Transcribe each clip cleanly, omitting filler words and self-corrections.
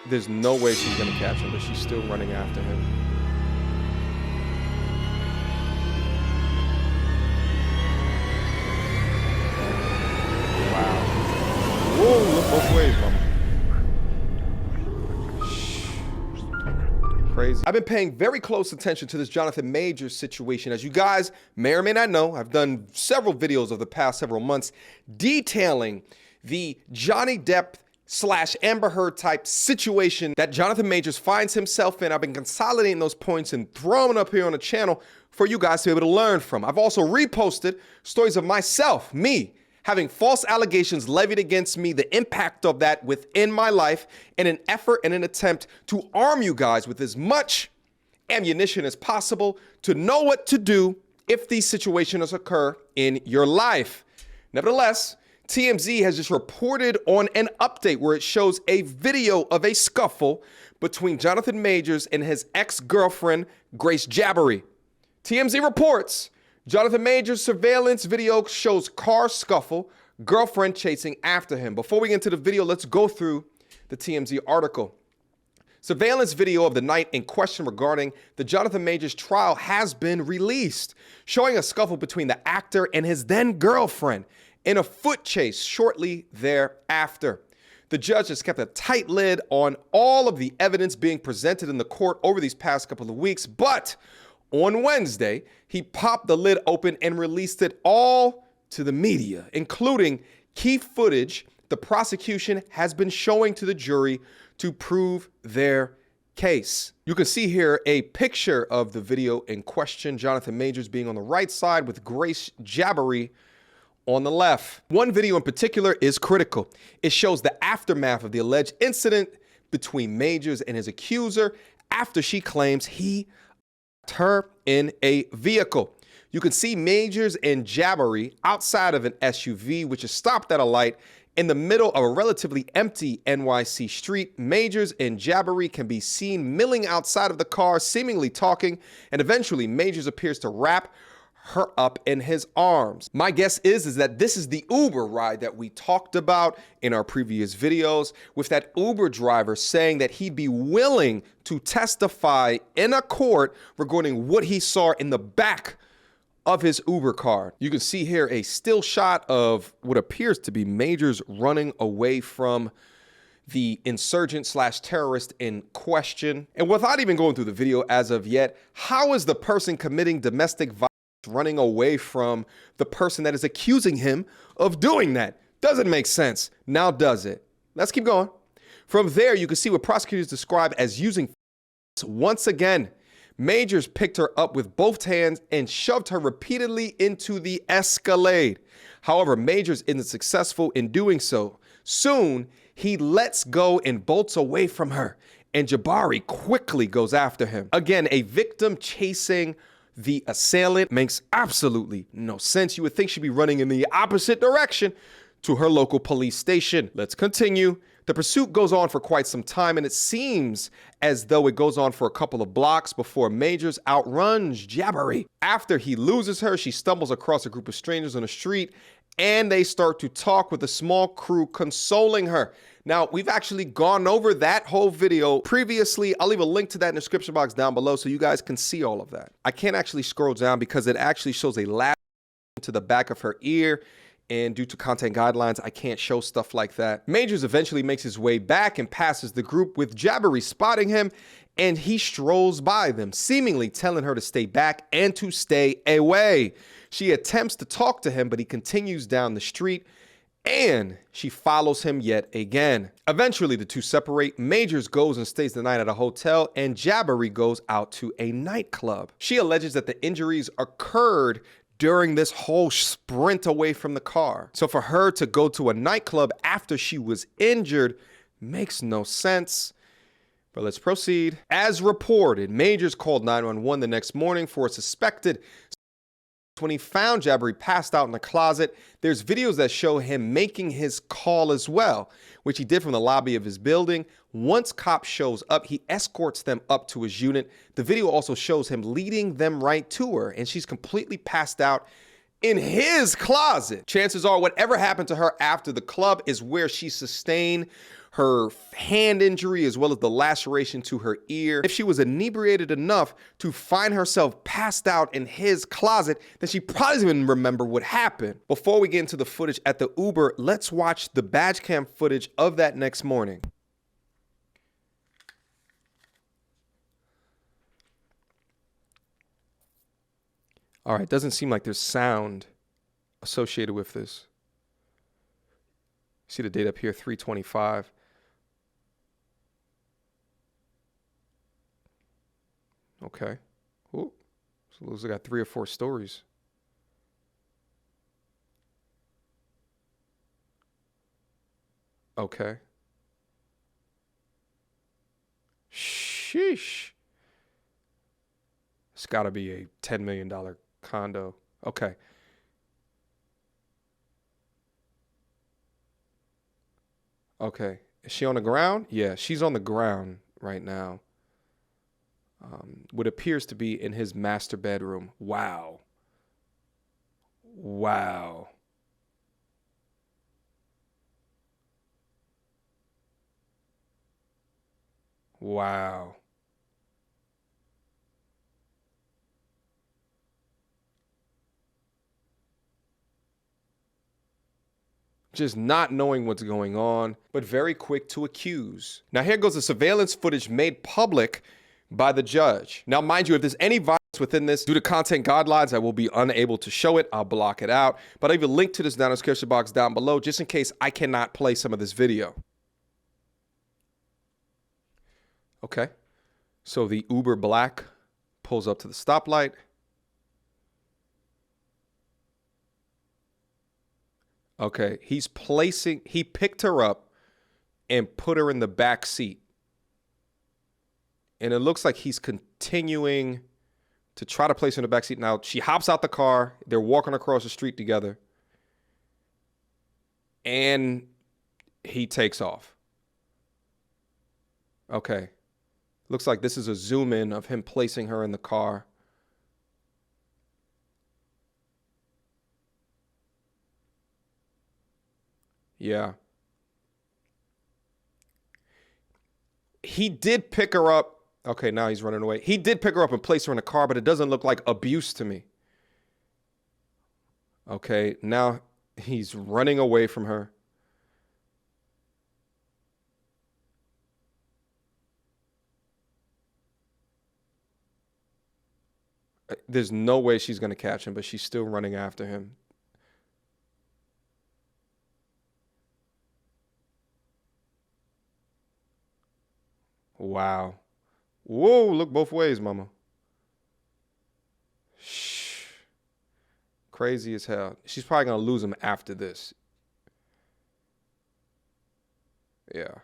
There's no way she's going to catch him, but she's still running after him. Wow. Whoa, look both ways, mama. Crazy. I've been paying very close attention to this Jonathan Majors situation. As you guys may or may not know, I've done several videos of the past several months detailing the Johnny Depp / Amber Heard type situation that Jonathan Majors finds himself in. I've been consolidating those points and throwing them up here on the channel for you guys to be able to learn from. I've also reposted stories of myself, me, having false allegations levied against me, the impact of that within my life, in an effort and an attempt to arm you guys with as much ammunition as possible to know what to do if these situations occur in your life. Nevertheless, TMZ has just reported on an update where it shows a video of a scuffle between Jonathan Majors and his ex-girlfriend, Grace Jabbery. TMZ reports Jonathan Majors' surveillance video shows car scuffle, girlfriend chasing after him. Before we get into the video, let's go through the TMZ article. Surveillance video of the night in question regarding the Jonathan Majors trial has been released, showing a scuffle between the actor and his then-girlfriend in a foot chase shortly thereafter. The judge has kept a tight lid on all of the evidence being presented in the court over these past couple of weeks, but on Wednesday, he popped the lid open and released it all to the media, including key footage the prosecution has been showing to the jury to prove their case. You can see here a picture of the video in question, Jonathan Majors being on the right side with Grace Jabbery on the left. One video in particular is critical. It shows the aftermath of the alleged incident between Majors and his accuser after she claims he attacked her in a vehicle. You can see Majors and Jabbery outside of an SUV, which is stopped at a light in the middle of a relatively empty NYC street. Majors and Jabbery can be seen milling outside of the car, seemingly talking, and eventually Majors appears to wrap her up in his arms. My guess is that this is the Uber ride that we talked about in our previous videos, with that Uber driver saying that he'd be willing to testify in a court regarding what he saw in the back of his Uber car. You can see here a still shot of what appears to be Majors running away from the insurgent / terrorist in question. And without even going through the video as of yet, how is the person committing domestic violence running away from the person that is accusing him of doing that? Doesn't make sense. Now does it? Let's keep going. From there, you can see what prosecutors describe as using once again. Majors picked her up with both hands and shoved her repeatedly into the Escalade. However, Majors isn't successful in doing so. Soon, he lets go and bolts away from her, and Jabbery quickly goes after him. Again, a victim chasing the assailant makes absolutely no sense. You would think she'd be running in the opposite direction to her local police station. Let's continue. The pursuit goes on for quite some time, and it seems as though it goes on for a couple of blocks before Majors outruns Jabbery. After he loses her, she stumbles across a group of strangers on the street, and they start to talk with a small crew consoling her. Now, we've actually gone over that whole video previously. I'll leave a link to that in the description box down below so you guys can see all of that. I can't actually scroll down because it actually shows a lash to the back of her ear, and due to content guidelines, I can't show stuff like that. Majors eventually makes his way back and passes the group, with Jabbery spotting him, and he strolls by them, seemingly telling her to stay back and to stay away. She attempts to talk to him, but he continues down the street, and she follows him yet again. Eventually, the two separate. Majors goes and stays the night at a hotel, and Jabbery goes out to a nightclub. She alleges that the injuries occurred during this whole sprint away from the car. So for her to go to a nightclub after she was injured makes no sense. But let's proceed. As reported, Majors called 911 the next morning for a suspected. When he found Jabbery passed out in the closet, there's videos that show him making his call as well, which he did from the lobby of his building. Once cop shows up, he escorts them up to his unit. The video also shows him leading them right to her, and she's completely passed out in his closet. Chances are whatever happened to her after the club is where she sustained her hand injury, as well as the laceration to her ear. If she was inebriated enough to find herself passed out in his closet, then she probably doesn't even remember what happened. Before we get into the footage at the Uber, let's watch the badge cam footage of that next morning. All right, doesn't seem like there's sound associated with this. See the date up here, 3:25. Okay. Ooh. So it looks like I got 3 or 4 stories. Okay. Sheesh. It's got to be a $10 million condo. Okay. Okay. Is she on the ground? Yeah, she's on the ground right now. What appears to be in his master bedroom. Wow. Wow. Wow. Just not knowing what's going on, but very quick to accuse. Now here goes the surveillance footage made public by the judge. Now, mind you, if there's any violence within this, due to content guidelines, I will be unable to show it. I'll block it out. But I leave a link to this down in the description box down below, just in case I cannot play some of this video. Okay. So the Uber Black pulls up to the stoplight. Okay, he picked her up and put her in the back seat. And it looks like he's continuing to try to place her in the back seat. Now, she hops out the car. They're walking across the street together. And he takes off. Okay. Looks like this is a zoom in of him placing her in the car. Yeah. He did pick her up. Okay, now he's running away. He did pick her up and place her in a car, but it doesn't look like abuse to me. Okay, now he's running away from her. There's no way she's going to catch him, but she's still running after him. Wow. Whoa, look both ways, mama. Shh. Crazy as hell. She's probably going to lose him after this. Yeah.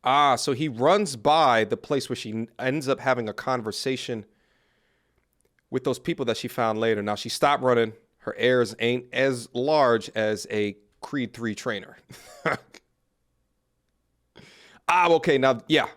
Ah, so he runs by the place where she ends up having a conversation with those people that she found later. Now, she stopped running. Her ears ain't as large as a Creed 3 trainer. Okay, now, yeah.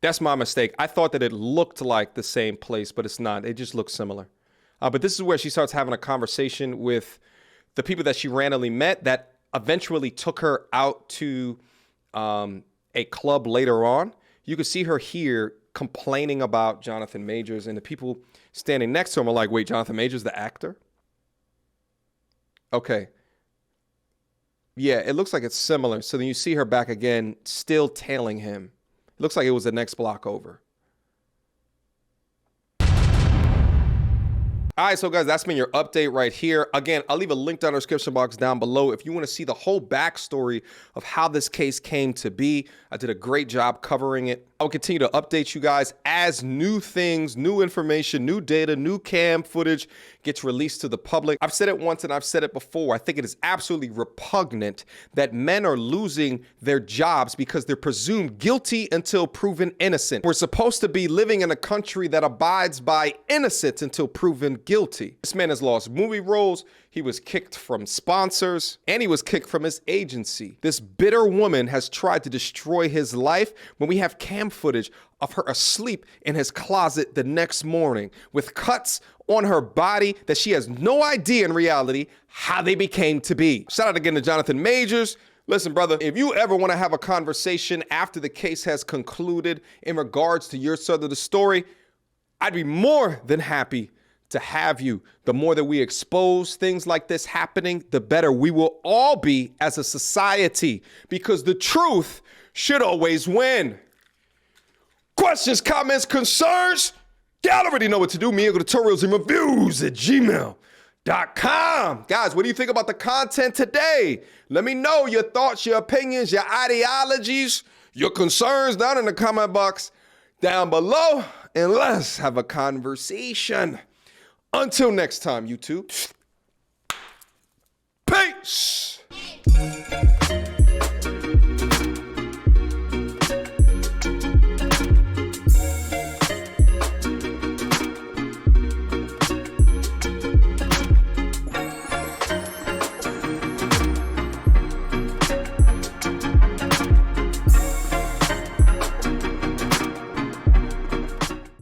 That's my mistake. I thought that it looked like the same place, but it's not. It just looks similar. But this is where she starts having a conversation with the people that she randomly met that eventually took her out to a club later on. You could see her here complaining about Jonathan Majors, and the people standing next to him are like, wait, Jonathan Majors, the actor? Okay. Yeah, it looks like it's similar. So then you see her back again, still tailing him. It looks like it was the next block over. All right, so guys, that's been your update right here. Again, I'll leave a link down in the description box down below if you want to see the whole backstory of how this case came to be. I did a great job covering it. I'll continue to update you guys as new things, new information, new data, new cam footage gets released to the public. I've said it once and I've said it before. I think it is absolutely repugnant that men are losing their jobs because they're presumed guilty until proven innocent. We're supposed to be living in a country that abides by innocence until proven guilty. This man has lost movie roles. He was kicked from sponsors and he was kicked from his agency. This bitter woman has tried to destroy his life when we have cam footage of her asleep in his closet the next morning with cuts on her body that she has no idea in reality how they became to be. Shout out again to Jonathan Majors. Listen, brother, if you ever want to have a conversation after the case has concluded in regards to your side of the story, I'd be more than happy to have you. The more that we expose things like this happening, the better we will all be as a society, because the truth should always win. Questions, comments, concerns? Y'all already know what to do. Me and tutorials and reviews at gmail.com. Guys, what do you think about the content today? Let me know your thoughts, your opinions, your ideologies, your concerns down in the comment box down below, and let's have a conversation. Until next time, YouTube. Peace.